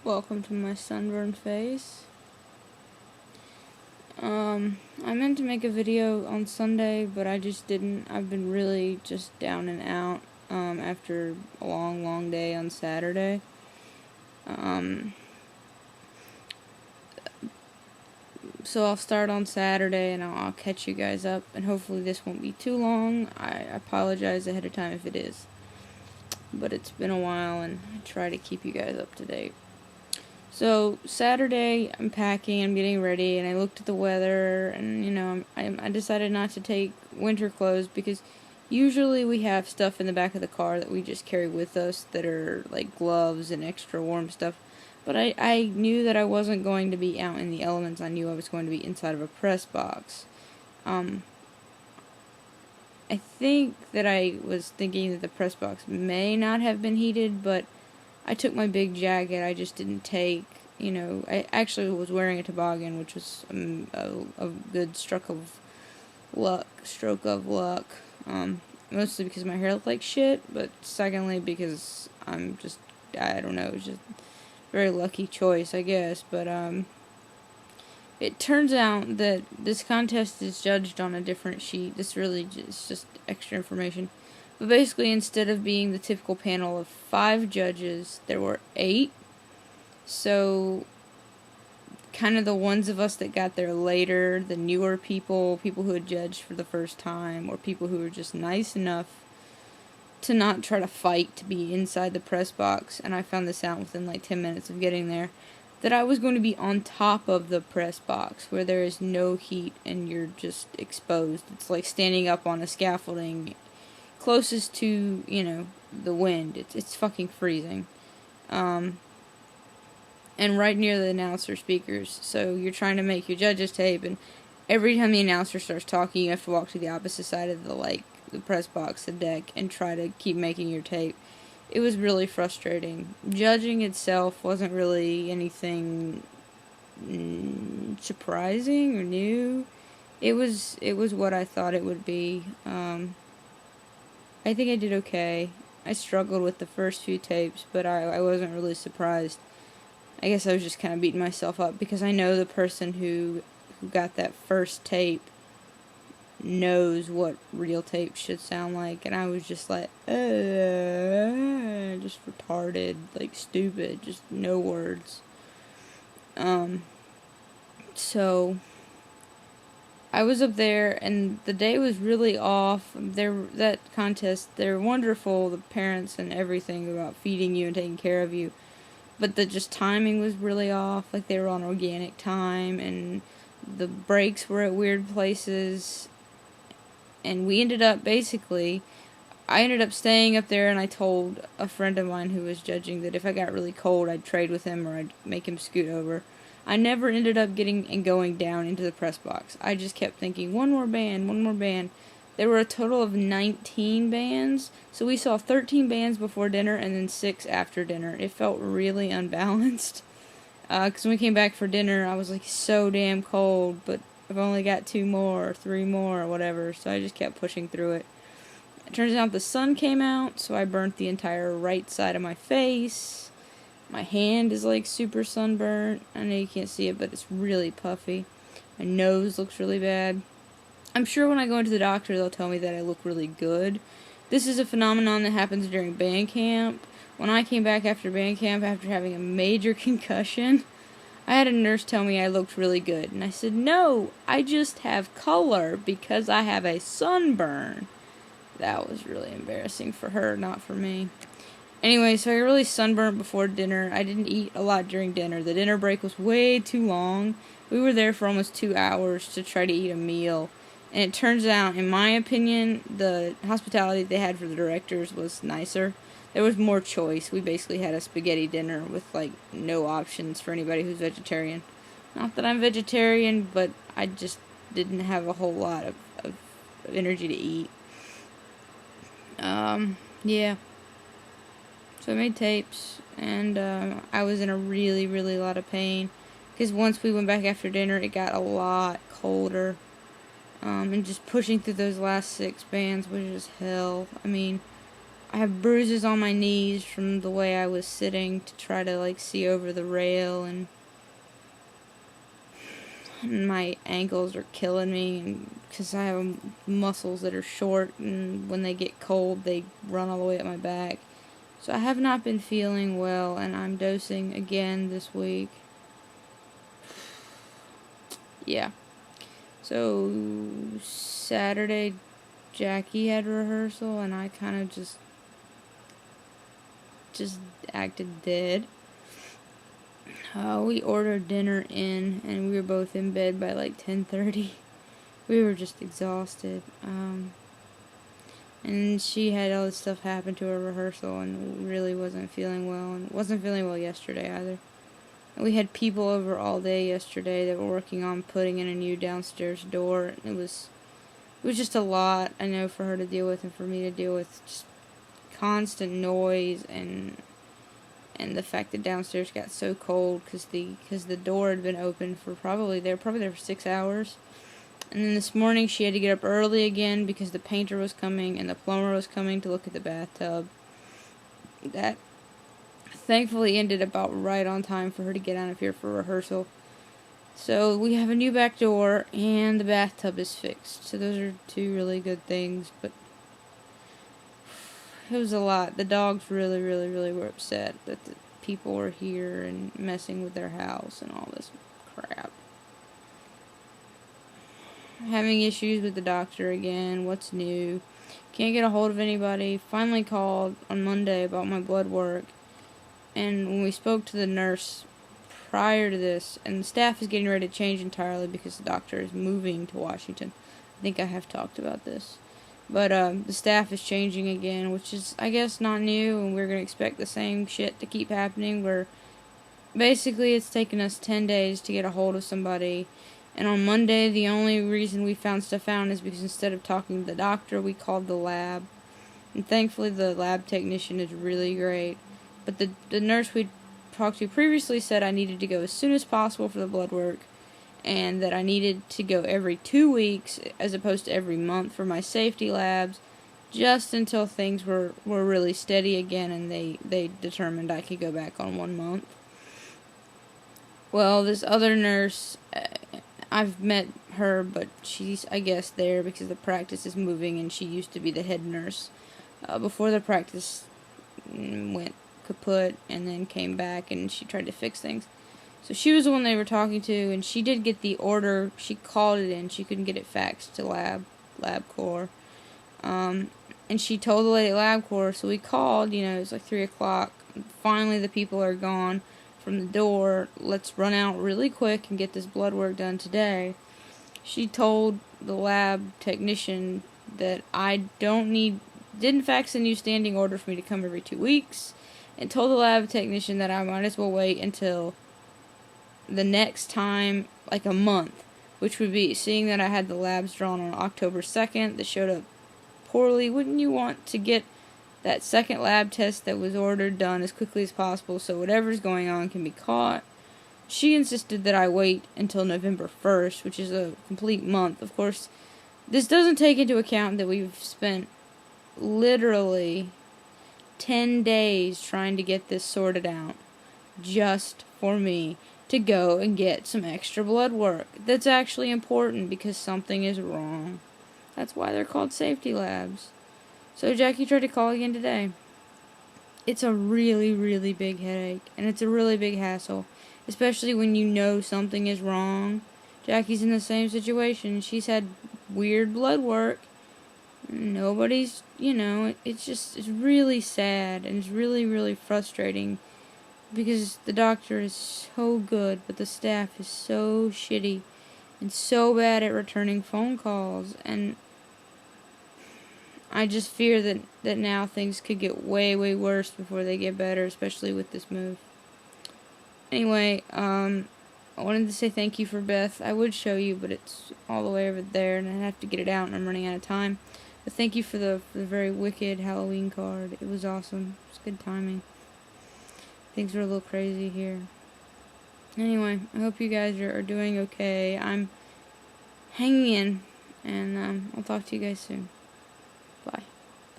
Welcome to my sunburned face. I meant to make a video on Sunday, but I just didn't. I've been really just down and out, after a long day on Saturday. So I'll start on Saturday and I'll catch you guys up, and hopefully this won't be too long. I apologize ahead of time if it is. But it's been a while and I try to keep you guys up to date. So Saturday, I'm packing, I'm getting ready, and I looked at the weather, and I decided not to take winter clothes because usually we have stuff in the back of the car that we just carry with us that are like gloves and extra warm stuff. But I knew that I wasn't going to be out in the elements. I knew I was going to be inside of a press box. I think that I was thinking that the press box may not have been heated, but I took my big jacket. I just didn't take, I actually was wearing a toboggan, which was a good stroke of luck. Mostly because my hair looked like shit, but secondly because I don't know, it was just a very lucky choice, I guess. But it turns out that this contest is judged on a different sheet. This really is just extra information. But basically, instead of being the typical panel of 5 judges, there were 8. So, kind of the ones of us that got there later, the newer people who had judged for the first time, or people who were just nice enough to not try to fight to be inside the press box. And I found this out within like 10 minutes of getting there, that I was going to be on top of the press box where there is no heat and you're just exposed. It's like standing up on a scaffolding closest to, the wind. It's fucking freezing. And right near the announcer speakers. So you're trying to make your judges tape, and every time the announcer starts talking, you have to walk to the opposite side of the press box, the deck, and try to keep making your tape. It was really frustrating. Judging itself wasn't really anything surprising or new. It was what I thought it would be. I think I did okay. I struggled with the first few tapes, but I wasn't really surprised. I guess I was just kind of beating myself up because I know the person who got that first tape knows what real tape should sound like, and I was just like, just retarded, like stupid, just no words. So I was up there, and the day was really off. That contest, they're wonderful, the parents and everything about feeding you and taking care of you, but the just timing was really off. Like, they were on organic time, and the breaks were at weird places. And we ended up I ended up staying up there, and I told a friend of mine who was judging that if I got really cold, I'd trade with him or I'd make him scoot over. I never ended up getting and going down into the press box. I just kept thinking, one more band. There were a total of 19 bands, so we saw 13 bands before dinner and then 6 after dinner. It felt really unbalanced. Because when we came back for dinner, I was like so damn cold, but I've only got 2 more, or 3 more, or whatever, so I just kept pushing through it. It turns out the sun came out, so I burnt the entire right side of my face. My hand is like super sunburnt. I know you can't see it, but it's really puffy. My nose looks really bad. I'm sure when I go into the doctor, they'll tell me that I look really good. This is a phenomenon that happens during band camp. When I came back after band camp, after having a major concussion, I had a nurse tell me I looked really good. And I said, no, I just have color because I have a sunburn. That was really embarrassing for her, not for me. Anyway, so I got really sunburnt before dinner. I didn't eat a lot during dinner. The dinner break was way too long. We were there for almost 2 hours to try to eat a meal. And it turns out, in my opinion, the hospitality they had for the directors was nicer. There was more choice. We basically had a spaghetti dinner with, no options for anybody who's vegetarian. Not that I'm vegetarian, but I just didn't have a whole lot of energy to eat. Yeah. So I made tapes, and I was in a really, really lot of pain. Because once we went back after dinner, it got a lot colder. And just pushing through those last 6 bands was just hell. I mean, I have bruises on my knees from the way I was sitting to try to, like, see over the rail, and my ankles are killing me because I have muscles that are short, and when they get cold, they run all the way up my back. So I have not been feeling well, and I'm dosing again this week. Yeah. So Saturday, Jackie had rehearsal, and I kind of just acted dead. We ordered dinner in, and we were both in bed by like 10:30. We were just exhausted. And she had all this stuff happen to her rehearsal, and really wasn't feeling well, and wasn't feeling well yesterday either. And we had people over all day yesterday that were working on putting in a new downstairs door. It was just a lot, I know, for her to deal with and for me to deal with. Just constant noise, and the fact that downstairs got so cold because the door had been open for they were probably there for 6 hours. And then this morning she had to get up early again because the painter was coming and the plumber was coming to look at the bathtub. That thankfully ended about right on time for her to get out of here for rehearsal. So we have a new back door and the bathtub is fixed. So those are two really good things, but it was a lot. The dogs really, really, really were upset that the people were here and messing with their house and all this crap. Having issues with the doctor again. What's new? Can't get a hold of anybody. Finally called on Monday about my blood work. And when we spoke to the nurse prior to this, and the staff is getting ready to change entirely because the doctor is moving to Washington. I think I have talked about this. But the staff is changing again, which is, I guess, not new, and we're going to expect the same shit to keep happening, where basically it's taken us 10 days to get a hold of somebody. And on Monday, the only reason we found stuff out is because instead of talking to the doctor, we called the lab. And thankfully, the lab technician is really great. But the nurse we talked to previously said I needed to go as soon as possible for the blood work, and that I needed to go every 2 weeks as opposed to every month for my safety labs, just until things were really steady again and they determined I could go back on 1 month. Well, this other nurse, I've met her, but she's, I guess, there because the practice is moving, and she used to be the head nurse before the practice went kaput and then came back, and she tried to fix things. So she was the one they were talking to, and she did get the order. She called it in. She couldn't get it faxed to LabCorp. And she told the lady at LabCorp, so we called, it was like 3 o'clock. Finally, the people are gone from the door. Let's run out really quick and get this blood work done today. She told the lab technician that I didn't fax a new standing order for me to come every 2 weeks, and told the lab technician that I might as well wait until the next time, like a month, which would be, seeing that I had the labs drawn on October 2nd that showed up poorly, wouldn't you want to get that second lab test that was ordered done as quickly as possible so whatever's going on can be caught? She insisted that I wait until November 1st, which is a complete month. Of course, this doesn't take into account that we've spent literally 10 days trying to get this sorted out just for me to go and get some extra blood work. That's actually important because something is wrong. That's why they're called safety labs. So Jackie tried to call again today. It's a really, really big headache, and it's a really big hassle, especially when you know something is wrong. Jackie's in the same situation. She's had weird blood work. Nobody's, it's really sad, and it's really, really frustrating because the doctor is so good, but the staff is so shitty and so bad at returning phone calls, and I just fear that now things could get way, way worse before they get better, especially with this move. Anyway, I wanted to say thank you for Beth. I would show you, but it's all the way over there, and I have to get it out, and I'm running out of time. But thank you for the very wicked Halloween card. It was awesome. It was good timing. Things were a little crazy here. Anyway, I hope you guys are doing okay. I'm hanging in, and I'll talk to you guys soon.